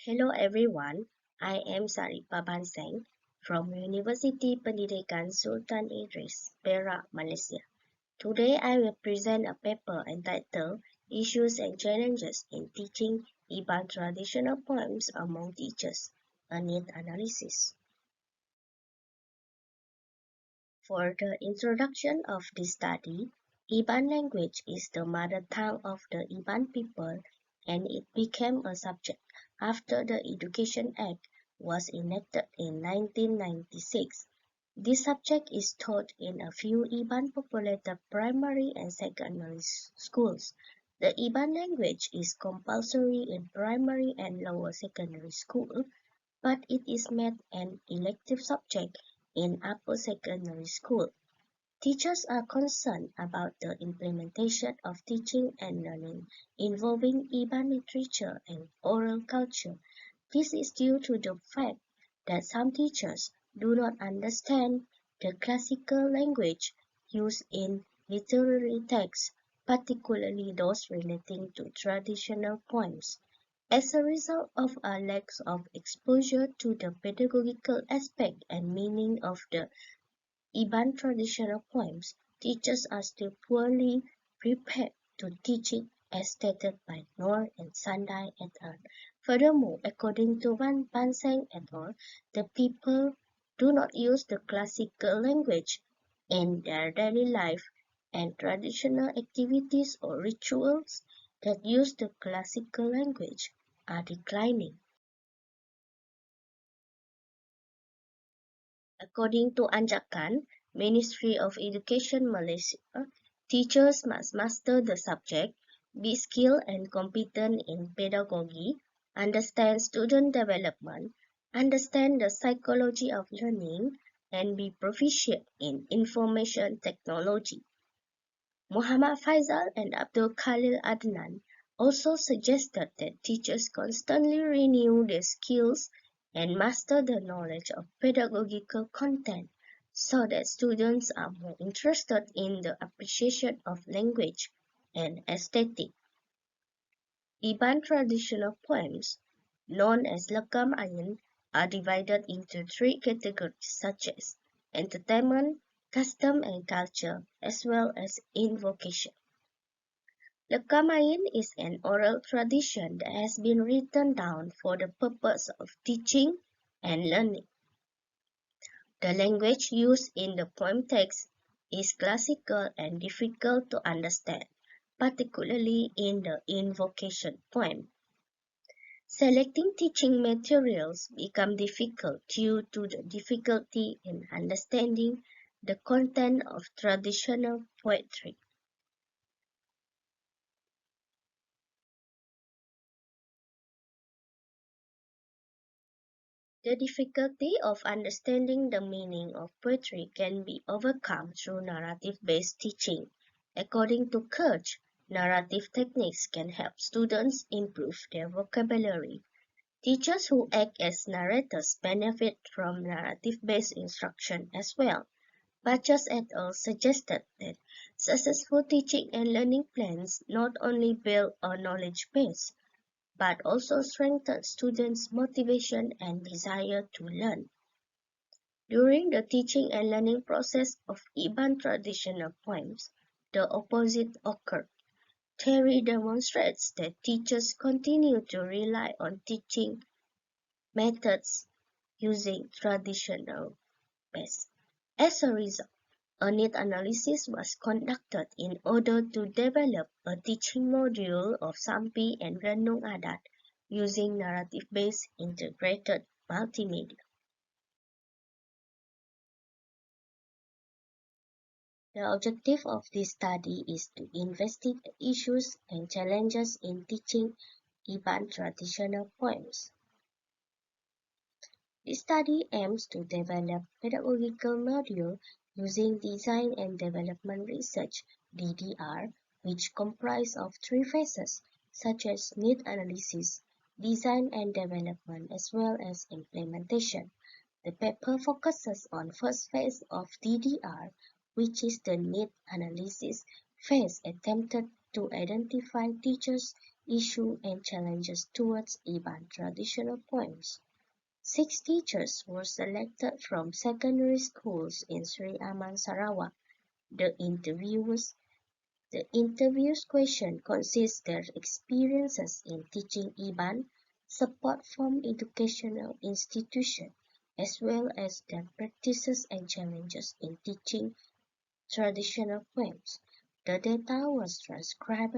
Hello everyone, I am Saripah Banseng from Universiti Pendidikan Sultan Idris, Perak, Malaysia. Today I will present a paper entitled Issues and Challenges in Teaching Iban Traditional Poems Among Teachers, a Need Analysis. For the introduction of this study, Iban language is the mother tongue of the Iban people and it became a subject after the Education Act was enacted in 1996. This subject is taught in a few Iban populated primary and secondary schools. The Iban language is compulsory in primary and lower secondary school, but it is made an elective subject in upper secondary school. Teachers are concerned about the implementation of teaching and learning involving Iban literature and oral culture. This is due to the fact that some teachers do not understand the classical language used in literary texts, particularly those relating to traditional poems. As a result of a lack of exposure to the pedagogical aspect and meaning of the Iban traditional poems, teachers are still poorly prepared to teach it as stated by Noor and Sandai et al. Furthermore, according to Banseng et al., the people do not use the classical language in their daily life and traditional activities or rituals that use the classical language are declining. According to Anjakan, Ministry of Education Malaysia, teachers must master the subject, be skilled and competent in pedagogy, understand student development, understand the psychology of learning, and be proficient in information technology. Muhammad Faisal and Abdul Khalil Adnan also suggested that teachers constantly renew their skills and master the knowledge of pedagogical content so that students are more interested in the appreciation of language and aesthetic. Iban traditional poems, known as Lekam Ayin, are divided into three categories such as entertainment, custom and culture, as well as invocation. Lekam Ayin is an oral tradition that has been written down for the purpose of teaching and learning. The language used in the poem text is classical and difficult to understand, particularly in the invocation poem. Selecting teaching materials becomes difficult due to the difficulty in understanding the content of traditional poetry. The difficulty of understanding the meaning of poetry can be overcome through narrative-based teaching. According to Kirch, narrative techniques can help students improve their vocabulary. Teachers who act as narrators benefit from narrative-based instruction as well. Bachas et al. Suggested that successful teaching and learning plans not only build a knowledge base, but also strengthen students' motivation and desire to learn. During the teaching and learning process of Iban traditional poems, the opposite occurred. Theory demonstrates that teachers continue to rely on teaching methods using traditional best. As a result, a need analysis was conducted in order to develop a teaching module of Sampi and Renung Adat using narrative-based integrated multimedia. The objective of this study is to investigate issues and challenges in teaching Iban traditional poems. This study aims to develop pedagogical module using design and development research (DDR), which comprise of three phases such as need analysis, design and development, as well as implementation. The paper focuses on first phase of DDR, which is the need analysis phase attempted to identify teachers' issues and challenges towards Iban traditional poems. 6 teachers were selected from secondary schools in Sri Aman, Sarawak. The interview's question consists their experiences in teaching Iban, support from educational institutions, as well as their practices and challenges in teaching traditional poems. The data was transcribed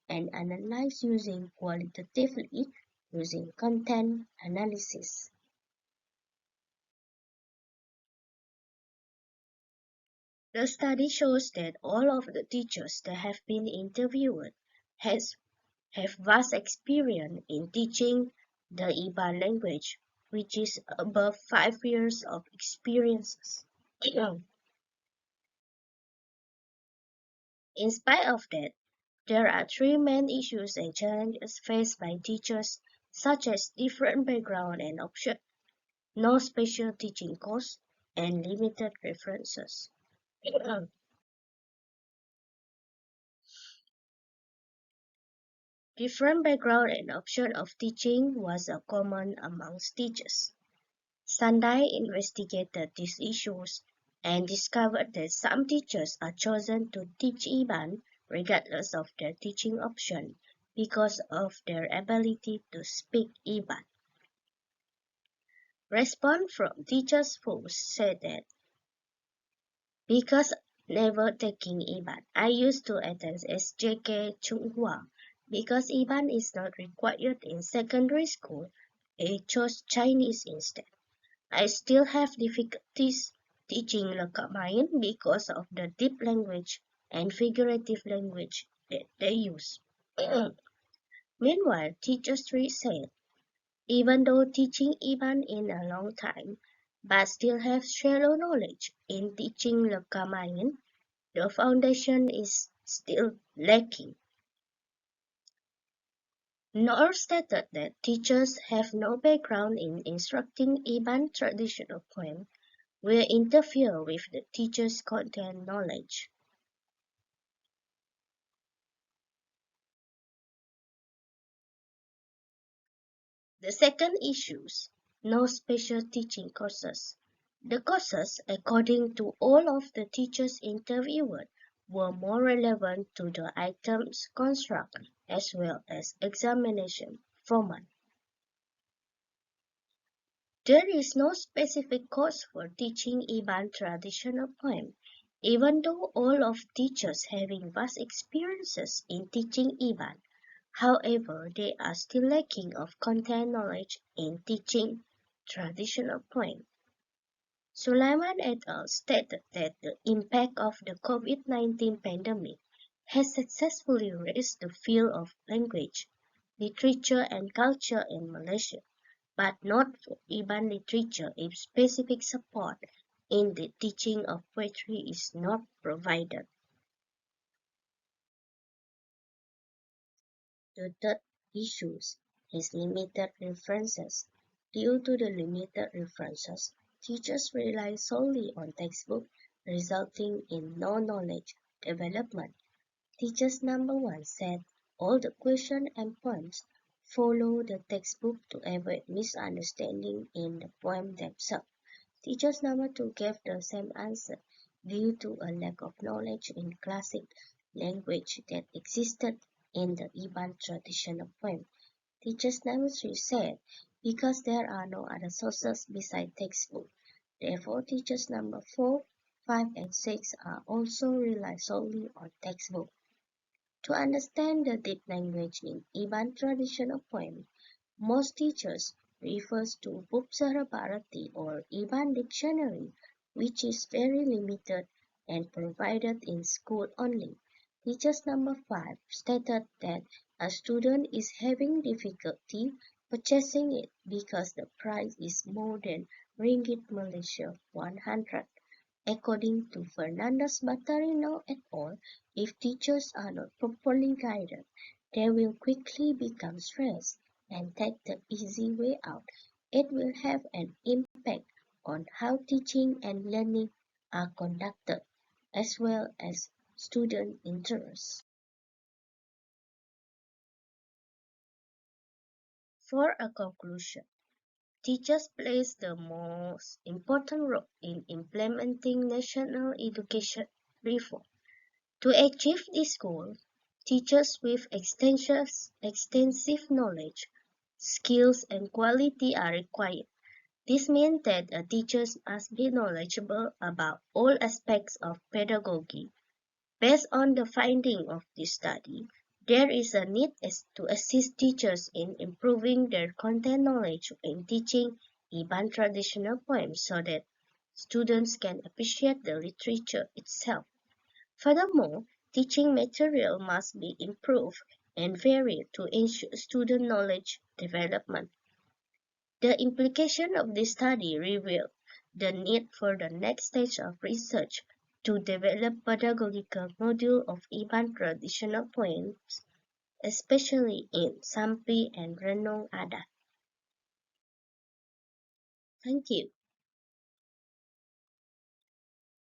and analyzed using qualitatively using content analysis. The study shows that all of the teachers that have been interviewed have vast experience in teaching the Iban language, which is above 5 years of experiences. In spite of that, there are three main issues and challenges faced by teachers, such as different background and option, no special teaching course, and limited references. Different background and option of teaching was a common amongst teachers. Sandai investigated these issues and discovered that some teachers are chosen to teach Iban regardless of their teaching option because of their ability to speak Iban. Response from teachers who said that because never taking Iban, I used to attend SJK Chunghua. Because Iban is not required in secondary school, I chose Chinese instead. I still have difficulties teaching Lekamayan because of the deep language and figurative language that they use. Meanwhile, Teacher Street said, even though teaching Iban in a long time, but still have shallow knowledge in teaching Lekamayan, the foundation is still lacking. Nor stated that teachers have no background in instructing Iban traditional poem will interfere with the teacher's content knowledge. The second issues, no special teaching courses. The courses, according to all of the teachers interviewed, were more relevant to the item's construct as well as examination format. There is no specific course for teaching Iban traditional poem, even though all of teachers having vast experiences in teaching Iban. However, they are still lacking of content knowledge in teaching traditional poem. Sulaiman et al. Stated that the impact of the COVID-19 pandemic has successfully raised the field of language, literature and culture in Malaysia, but not for Iban literature if specific support in the teaching of poetry is not provided. The third issue is limited references. Due to the limited references, teachers rely solely on textbook, resulting in no knowledge development. Teachers number 1 said all the questions and poems follow the textbook to avoid misunderstanding in the poem themselves. Teachers number 2 gave the same answer due to a lack of knowledge in classic language that existed in the Iban traditional poem. Teachers number 3 said because there are no other sources beside textbook. Therefore, teachers number 4, 5, and 6 are also rely solely on textbook. To understand the deep language in Iban traditional poem, most teachers refers to Bupsara Bharati or Iban dictionary, which is very limited and provided in school only. Teachers number 5 stated that a student is having difficulty purchasing it because the price is more than Ringgit Malaysia 100. According to Fernandez Batarino et al., if teachers are not properly guided, they will quickly become stressed and take the easy way out. It will have an impact on how teaching and learning are conducted, as well as student interest. For a conclusion, teachers plays the most important role in implementing national education reform. To achieve this goal, teachers with extensive knowledge, skills, and quality are required. This means that a teacher must be knowledgeable about all aspects of pedagogy. Based on the finding of this study, there is a need to assist teachers in improving their content knowledge in teaching Iban traditional poems so that students can appreciate the literature itself. Furthermore, teaching material must be improved and varied to ensure student knowledge development. The implication of this study revealed the need for the next stage of research to develop pedagogical module of Iban traditional poems, especially in Sampi and Renong Adat. Thank you.